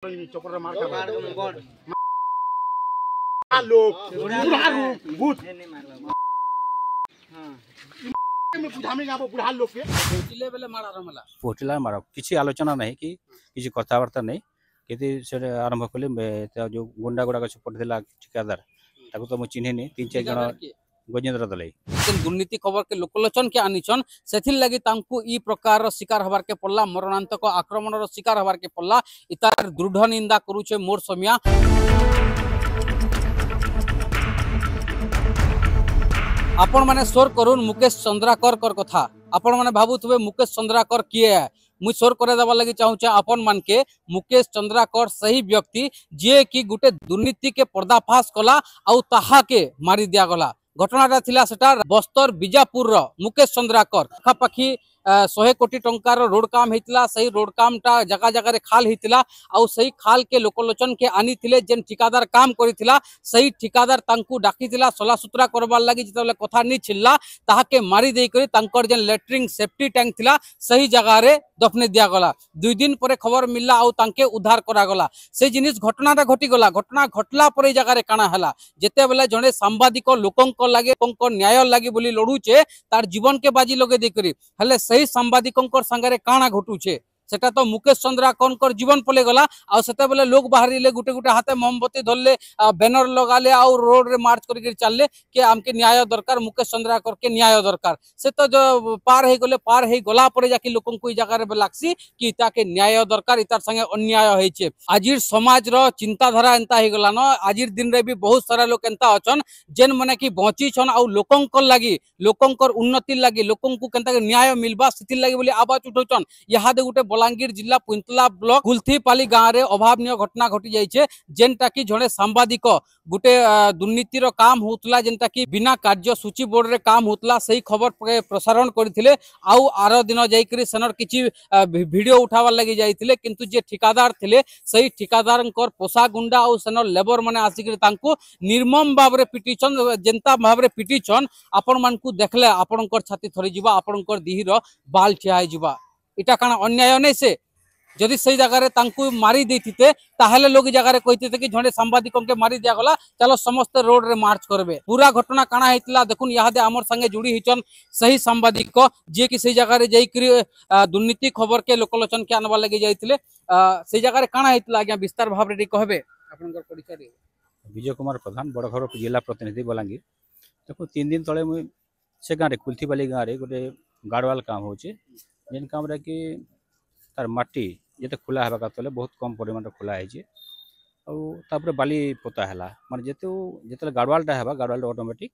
चक्कर मार लोग भूत पहुँचला मार किसी आलोचना नहीं कि किसी कथबार्ता नहीं कि आरंभ कली जो गुंडा गुड़ाक पड़ेगा ठिकादार ताको तो मुझे चिन्हनी 3-4 जन गजेंद्र दलाई दुर्नीति खबर के लोकलोचन के आनीचन से लगी ई प्रकार शिकार हबार के पड़ला मरणांतक आक्रमण शिकार हबार के पड़ला इतार दृढ़ निंदा करुचे मोर समिया। आपण माने स्वर करुन मुकेश चंद्राकर कर कथा आपण माने भाबुथबे मुकेश चंद्राकर किए है मुझ स्वर करे दबा लगी चाहूचे आपण मान के मुकेश चंद्राकर सही व्यक्ति जे कि गुटे दुर्नीति के पर्दाफाश कला आउ ताहा के मारी दिया गला। घटनाटा थिला सेटा बस्तर बीजापुर मुकेश चंद्राकर पाखापाखि 100 कोटी टंकार रोड काम होता सही रोड काम टा जगह जगह खाल होता आउ सही खाल के लोकलोचन के आनी थिले जेन ठिकादार काम करिथिला सही ठिकादार तांकु डाकिथिला सला सुतरा करबार लागि जेतले कथा नि छिल्ला ताहाके मारी देई करी तांकर जेन लेटरिंग सेफ्टी टैंक थिला सही जगह रे दफने दिया गला। 2 दिन परे खबर मिलला आउ तांके उद्धार करा गला से जिनिस घटनाटा घटी गला। घटना घटला परे जगह रे काना हला जेते बेले जने सांबादिक लोकंक लागे पंक न्याय लागि बोली लडुचे तार जीवन के बाजी लगे दे करी हले सही सांबादिकों संगे काना घटुचे सेटा तो मुकेश चंद्राकर जीवन पले गला आ सेते बेले लोग बाहरिले गुटे गुटे हाथे मोमबत्ती धरले बैनर लगाले आ रोड रे मार्च करके चलले कि हमके न्याय दरकार मुकेश चंद्राकर के न्याय दरकार से तो जो पार हे गला परे जाके लोकन को ई जगह रे लागसी कि ताके न्याय दरकार इतार संगे अन्याय होइचे। आजिर समाज रो चिंताधारा एंता हे गला न आजिर दिन रे भी बहुत सारा लोग एंता अछन जेन माने कि बंची छन आ लोकंकर लागि लोकंकर उन्नति लागि लोकन को केंता न्याय मिलबा स्थिति लागि बोली आवाज उठौछन। यहादे गुटे बलांगीर जिला पुंतला ब्लॉक गुलथीपाली गाँव रे अभावनीय घटना घटी जाइए जेनटा कि जड़े सांबादिक गुटे दुर्नीतिर काम होतला जेनटा कि बिना कार्यसूची बोर्ड रे काम होतला सही खबर प्रसारण करथिले आउ आर दिन जाइकरी सेनर किछि वीडियो उठावार लगी जाइथिले किंतु जे ठिकादार थिले सही ठिकादारंकर पोसा गुंडा आउ सेनर लेबर माने आसिकरी तांको निर्मम भाबरे पिटिछन जेंता भाबरे पिटिछन आपण मानकु देखले आपणकर छाती थरी जिबा आपणकर दिहिर बाल ठिया जिबा इटा काना अन्याय नहीं से जदि सही जगह तांकु मारी देथिते ताहले लोग जगह कहते कि झंडे सांबादिकों के मारी दिया गला चलो समस्त रोड रे मार्च करबे। पूरा घटना काना हेतला देखुन यादे हमर संगे जुड़ी हिचन सही सांबादिक जे कि सही जगह रे जाइकरी दुर्नीति खबर के लोकलोचन के आनबा लगे जाइतिले सही जगह रे काना हेतला आज्ञा विस्तार भाव रे कहबे आपनकर परिचय। विजय कुमार प्रधान बड़घर जिला प्रतिनिधि बलांगीर देखो 3 दिन तले मुई से गाँव कुलथीपाली गाँव रे गोटे गाड़वाल काम होचे जेन काम रे कि तार माटी जिते खोला हेबा तले बहुत कम परिमाण खोला है और बाली पोता है माने जिते गाड़वालटा हेबा गाड़वाल ऑटोमेटिक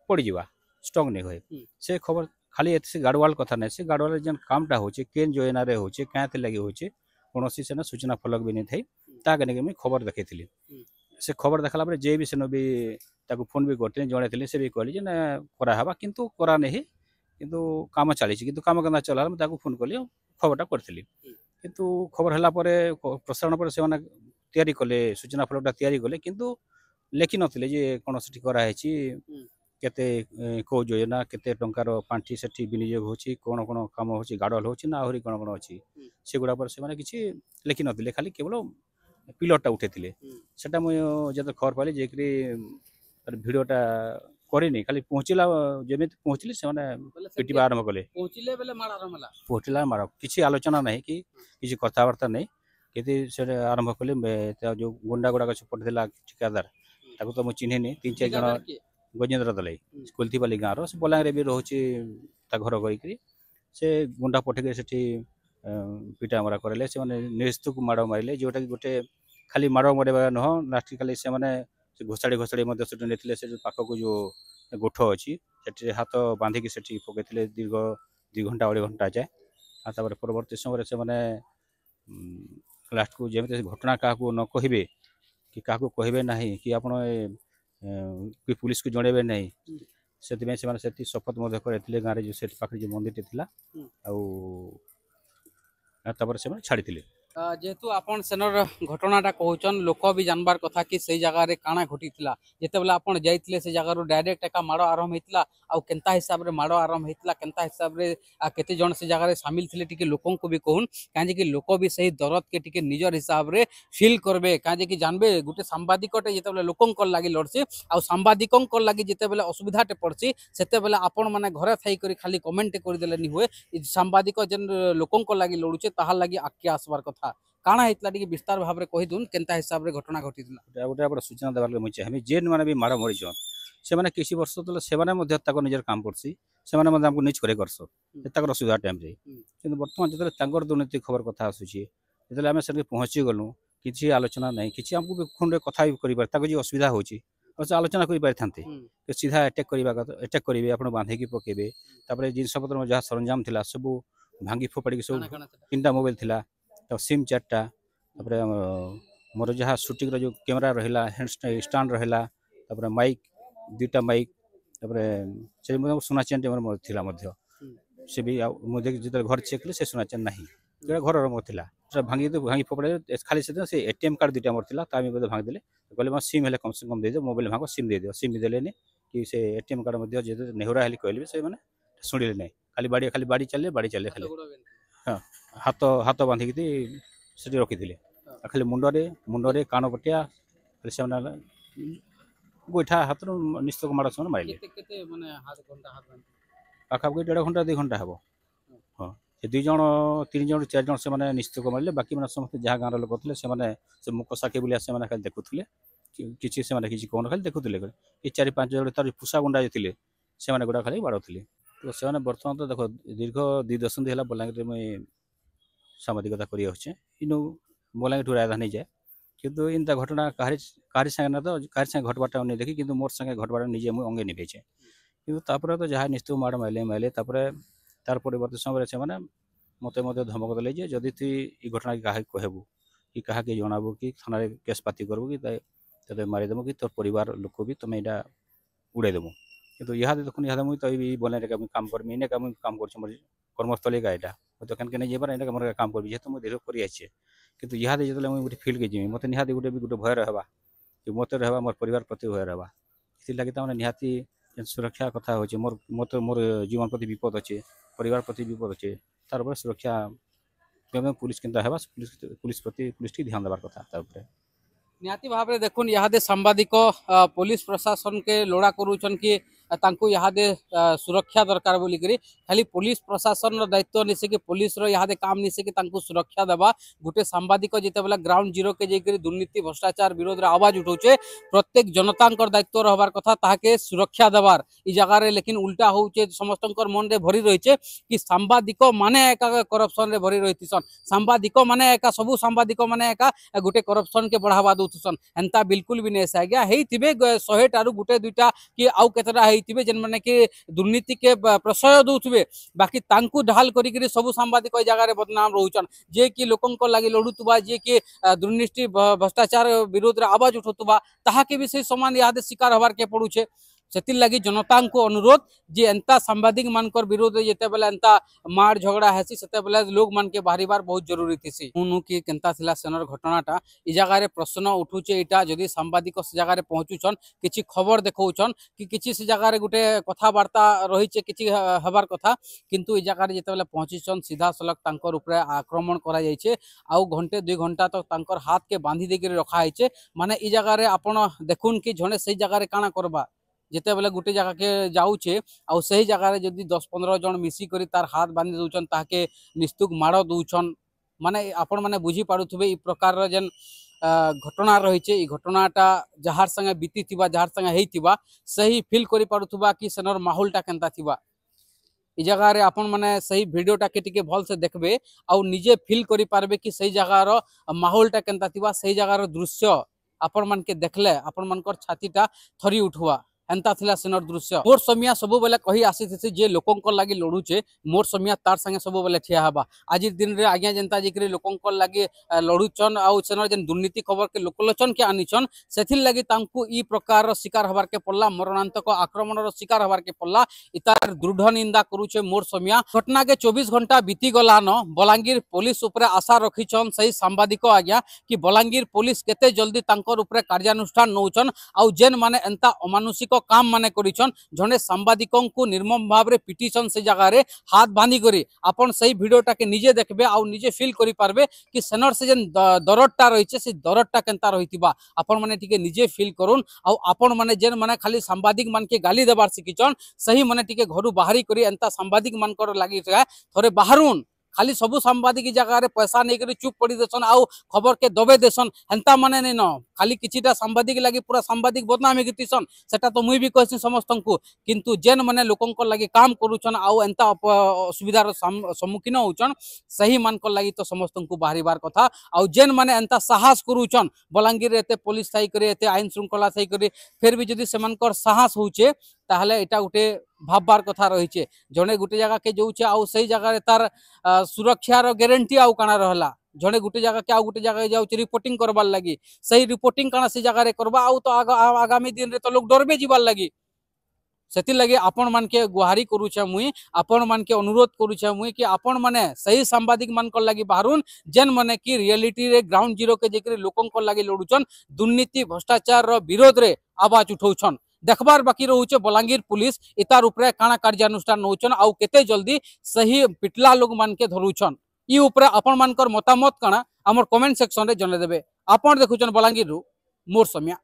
पड़ जावा स्ट्रंग नहीं हुए से खबर खाली से गाड़वाल कथा नहीं से गाड़वाल जेन कामटा होचे केन योजना रे होचे क्या लगी होचे कौन से सूचना फलक भी नहीं थी ताकि मुझे खबर देखी से खबर देखला जे भी सेन भी फोन भी करते जड़े थे से भी कहली करावा किंतु करा नहीं किंतु काम चली किंतु काम के चला मुझे फोन कली खबरटा करी किंतु खबर है प्रसारण पर से तैयारी कले सूचना फलकटा तैयारी कले किंतु लेखि नथिले जे कौन से कराई केते को योजना केते टंकार पांठी सेठी विनियोग होची कौन कौन काम होची गाड़ल होची ना आहरी कौन कौन अच्छी से गुड़ा पर से माने किछि लेखि नथिले खाली केवल पिलरटा उठेथिले सेटा मुझे जब खबर पाली जे भिडियोटा करनी खाली पहुँचला जमी पहुँचली से पिटिबा आरंभ कले पहुँचला मार किसी आलोचना नहीं कि किसी कथबार्ता नहीं कि आरंभ कले जो गुंडा गुड़ाक पड़ेगा ठिकादार ताको तो मुझे चिन्हनी 3-4 जन गजेंद्र दलाई कुलथीपाली गाँव से बलांगीर भी रोचे घर गई से गुंडा पठे से पिटा मरा करे से निस्तु को माड़ मारे जोटा कि गोटे खाली माड़ मरेगा नुह लास्ट खाली से घोषाड़ी से पाखक जो गोठ अच्छी से हाथ बांधिकी से पकई दीर्घ 2 घंटा 2.5 घंटा जाए आपर परवर्त समय से मैंने लास्ट को जमी घटना क्या न कहे कि क्या कहे ना कि आप पुलिस को जनइबे ना से शपथ करते गाँव जो पाखे जो मंदिर थी छाड़ी जेहेतु आपण सेनर घटनाटा कहउछन लोक भी जानबार कथा कि से जगह रे काना घटितला जेते बेला आपण जाइतले से जगह रो डायरेक्ट एका माड़ आरंभ हेतला आ केनता हिसाब रे माड़ आरंभ हेतला केनता हिसाब रे केते जण से जगह रे शामिल थिले टिके लोकन को भी कहून काजे कि लोक भी सही दरद के टिके निजर हिसाब रे फील करबे काजे कि जानबे गुटे सांबादिकटे जेते बेला लोकन को लागि लड़सी आ सांबादिकन को लागि जेते बेला असुविधाटे पड़सी सेते बेला आपण माने घरे थाई करी खाली कमेंट कर देले नि होए सांबादिक जेन लोकन को लागि लड़ुचे ताहा लागि आके आसबार कथा काना हेतला टिके विस्तार भाव रे कहि दुन केनता हिसाब रे घटना घटितला गोटे आपण सूचना देबार मुई चाहे जेन माने भी माड़ मरी जन से माने किसी वर्ष तले से माने मध्ये ताको निजर काम करसी से माने मध्ये हमको निज करे करसो ताकर असुविधा टाइम रे किंतु वर्तमान जतले तांगर दुर्नीति खबर कथा आसुची जतले आमे सर पहुंची गलु किछि आलोचना नहीं किछि हमको खुन रे कथा करि पार ताको जे असुविधा होची और आलोचना करि पार थांते कि सीधा अटैक करिवे आपण बांधे की पकेबे तापर जिनस पत्र जहा सरंजाम थिला सब भांगी फोपाड़ी सब तीनटा मोबाइल थिला तो सिम चारटा तापर मोर जहाँ शूटिंग रो जो कैमरा रहिला हैंड स्टैंड रहिला तापर माइक दुटा माइक तापर से सोना चेन मोर थिला मध्य से भी मुझे जिते घर चेक कले से सोना चेन नाही घर मोर थिला भांगी फोपाड़ी खाली से एटीएम कार्ड दुटा मोर थिला ता में भांग देले कहले म सिम हेले कम से कम दे दे मोबाइल भांगो सिम दे दियो सिम देलेनी कि से एटीएम कार्ड मध्य जे नेहुरा हेली कहले से माने सुनिले नै खाली बाड़ी चले खाली हाँ हाथ हाथ बांधिक से रखी थे खाली मुंडरे कान पटिया खाली से गोईठा हाथ निश्चक माड़ से मारे पाखापाखि 1.5 घंटा 2 घंटा हे हाँ से 2 जन 3 जन 4 जन से निश्चक मारे बाकी मैंने समस्त जहाँ गाँव लोक थे से मुख साखी बोलिया से खाली देखुले किसी से कौन खाली देखुले कि 4-5 जन तार पुषा गुंडा जो थे से गोटा खाली बाड़ुले तो से बर्तमान तो देख दीर्घ 2 दशंधि है बलांगीर में सामाजिकता कर इनु बलांगीर राजधानी जाए किंतु इनता घटना कहारी संगे ना तो कहारी संगे घटबाटा नहीं देखी किंतु मोर संगे घटबाटा निजे मुझे अंगे निभेचे किंतु तापर तो जहाँ निश्चित माड़ माइले तार परवर्ती समय से मत धमक देले जे जदि तु ई घटना क्या कहबू कि क्या जनाबू कि थाना केस पाती करबू कि ते मारिदेबू कि तोर परिवार लोक भी तुम यहाँ उड़ेदेबू किंतु यहाँ देखुन यहाँ मुझे तो बोले काम करमी इने काम कर कर्मस्थली का यहाँ तो कहीं नहीं जाबार एने मोर काम करबी जेहेतु मुझे दीर्घ कर किंतु यहाँ जो मुझे फील्ड के जीवी मत निहाती गोटे भय रहा कि मत रहा मोर परिवार प्रति भय रहा इस निहाती सुरक्षा कथा हो मोर मत मोर जीवन प्रति विपद अच्छे परिवार प्रति विपद अच्छे तार सुरक्षा पुलिस केनता है पुलिस प्रति पुलिस ध्यान देवार कथा निहाती भाव में देखुन यहाँ सांबादिक पुलिस प्रशासन के लोड़ा करूछन कि तांको यहाँ सुरक्षा दरकार बोलिकी खाली पुलिस प्रशासन दायित्व निसे कि पुलिस यहाँ काम निसे कि तांको सुरक्षा देवा गोटे सांबादिक जिते बेला ग्राउंड जीरो के जाकर दुर्नीति भ्रष्टाचार विरोध में आवाज उठाऊे प्रत्येक जनता दायित्व रहबार कथा ताके सुरक्षा देवार इ जगार लेकिन उल्टा होचे समस्त मन में भरी रही कि सांबादिक माने एका करप्शन रे भरी रही सांबादिक माने एका सबू सांबादिक माने एका गोटे करप्शन के बढ़ावा दौथुसन एंता बिल्कुल भी नहीं आज्ञा हेइथिबे 100 टारू गोटे 2टा कि आउ केतरा हेइथिबे जेन माने कि दुर्नीति के प्रशय दौथबे बाकी तांकु ढाल करी सबू सांबादिक जगह बदनाम रोचन जे कि लोकन को लागि लड़ुतबा जे कि दुर्नीति भ्रष्टाचार विरोध रे आवाज उठुतबा ताहाके भी से समान याद शिकार हबार के पड़ुछे से लगी जनता को अनुरोध जे एंता सांबादिक मानकर विरोध जेते बेला एंता मार झगड़ा हेसी सेते बेला लोग मान के बाहरिबार बहुत जरूरी थी उनु कि केंता थिला सेनर घटनाटा इ जगह रे प्रश्न उठुचे इटा जदि सांबादिक से जगह रे पहुंचुछन किछि खबर देखौछन कि किछि से जगह रे गुटे कथावार्ता रहिचे किछि हबार कथा किंतु इ जगह रे जेते बेला पहुंचिछन सीधा सलक तांकर ऊपर आक्रमण करा जायछे आउ घंटे 2 घंटा तक तांकर हाथ के बांधी देके रखा आइछे माने इ जगह रे आपण देखुन कि जने से जगह रे काना करबा जिते बेले गोटे जगह के जाऊे आउ सही जगह जदि 10-15 जन मिसिक तार हाथ बांधि दौन ताके निस्तुक माड़ दौन माने आपण माने बुझी पारुथबे इ प्रकार जेन घटना रही घटनाटा जहार संगे बीती थिबा जहार संगे हेइथिबा सही फील करि पारुथबा कि सेनर माहौलटा केनता थिबा इ जगह रे आपण माने सही वीडियोटा के टिके भल से देखबे आउ निजे फील करि पारबे कि सही जगह रो माहौलटा केनता थिबा सही जगह रो दृश्य आपण मान के देखले आपण मानकर छातीटा थरी उठुआ एंता थिला सेनर दृश्य मोर समिया सब बेले कही आसी जे लोकंकर लागि लड़ुचे मोर समिया तार संगे सब बेले ठिया हबा आज दिन रे आज्ञा जनता जिकरी लोकंकर लागि लड़ुचन आउ सेनर जेन दुर्नीति खबर के लोकलोचन के आनिचन सेथिल लागि तांकु ई प्रकार शिकार हबार के पल्ला मरणांतक आक्रमण रो शिकार हबार के पल्ला इतार दृढ़ निंदा करूचे मोर समिया घटना के 24 घंटा बीती गला न बलांगीर पुलिस उपरे आशा रखिछन सही सांबादिक आज्ञा कि बलांगीर पुलिस केते जल्दी तांकर उपरे कार्यानुष्ठान नौचन आउ जेन माने एंता अमानुषिक काम माने करिछन जने सांबादिकों को निर्मम भाव रे पिटिछन से जगह रे हाथ बांधी करी आपण सही वीडियोटा के निजे देखबे आउ निजे फील करि पारबे कि सेनर से जेन दरदटा रहिছে से दरदटा केनता रहितिबा आपण माने टिके निजे फील करून् आउ आपण माने जेन माने खाली सांबादिक मान के गाली देबार सिकिछन सही माने टिके घरु बाहरी करी एंता सांबादिक मान कर लागि थोरे बाहरुन खाली सबु सांबादिक जगह रे पैसा नहीं करी चुप पड़ी देसन आउ खबर के दबे देसन हेंता माने नहीं न खाली किछिटा सांबादिक लागि पूरा सांबादिक बदनामी गितिसन सेटा तो मुई भी कहसी समस्तन को किंतु जेन माने लोकन को लागि काम करूछन आउ एंता असुविधार सम्मुखीन होउछन सही मान को लागि तो समस्तन को बाहरीबार कथा आउ जेन माने एंता साहस करूछन बलांगीर एते पुलिस थाई करे एते आईन श्रृंखला थाई करे फिर भी जदी सेमानकर साहस होउचे ताहले एटा गुटे भाबबार कथा रहिছে जने गुटे जगह के जोउचे आउ सही जगह रे तार सुरक्षा रो गारंटी आउ काना रहला जने गुटे जगह के आउ गुटे जगह जाउचे रिपोर्टिंग करबार लागि सही रिपोर्टिंग काना से जगह रे करबा आउ तो आगामी दिन रे तो लोग डरबे जीवार लागि सेति लगे आपण मान के गुहारी करूछे मुई आपण मान के अनुरोध करूछे मुई कि आपण माने सही सांबादिक मान को लागि बाहरुन जेन माने कि रियलिटी रे ग्राउंड जीरो के जेकरी लोकन को लागि लडुचन दुर्नीति भ्रष्टाचार रो विरोध रे आवाज उठौछन देखबार बाकी रहुचे बलांगीर पुलिस इतार उपरे काना कार्यानुष्ठान नौचन आउ केते जल्दी सही पिटला लोग मान के धरुछन ई उपरे आपण मानकर मतामत काना हमर कमेंट सेक्शन रे जने देबे आपण देखुछन बलांगीर रु मोर समिया।